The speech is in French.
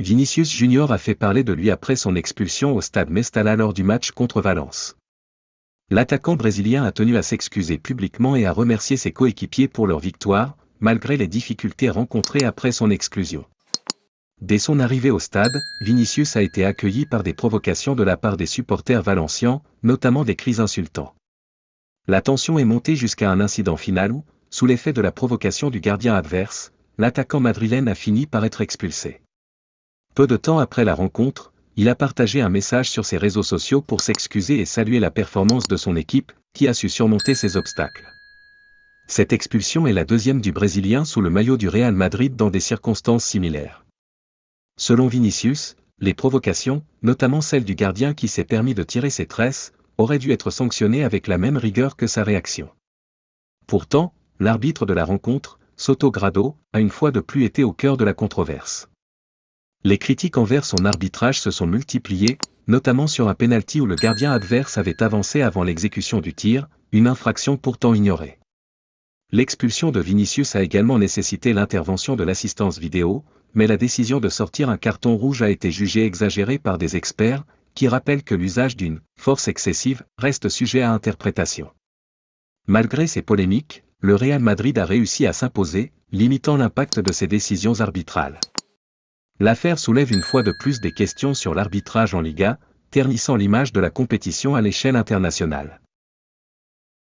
Vinicius Junior a fait parler de lui après son expulsion au stade Mestalla lors du match contre Valence. L'attaquant brésilien a tenu à s'excuser publiquement et à remercier ses coéquipiers pour leur victoire, malgré les difficultés rencontrées après son exclusion. Dès son arrivée au stade, Vinicius a été accueilli par des provocations de la part des supporters valenciens, notamment des cris insultants. La tension est montée jusqu'à un incident final où, sous l'effet de la provocation du gardien adverse, l'attaquant madrilène a fini par être expulsé. Peu de temps après la rencontre, il a partagé un message sur ses réseaux sociaux pour s'excuser et saluer la performance de son équipe, qui a su surmonter ces obstacles. Cette expulsion est la deuxième du Brésilien sous le maillot du Real Madrid dans des circonstances similaires. Selon Vinicius, les provocations, notamment celle du gardien qui s'est permis de tirer ses tresses, auraient dû être sanctionnées avec la même rigueur que sa réaction. Pourtant, l'arbitre de la rencontre, Soto Grado, a une fois de plus été au cœur de la controverse. Les critiques envers son arbitrage se sont multipliées, notamment sur un pénalty où le gardien adverse avait avancé avant l'exécution du tir, une infraction pourtant ignorée. L'expulsion de Vinicius a également nécessité l'intervention de l'assistance vidéo, mais la décision de sortir un carton rouge a été jugée exagérée par des experts, qui rappellent que l'usage d'une « force excessive » reste sujet à interprétation. Malgré ces polémiques, le Real Madrid a réussi à s'imposer, limitant l'impact de ses décisions arbitrales. L'affaire soulève une fois de plus des questions sur l'arbitrage en Liga, ternissant l'image de la compétition à l'échelle internationale.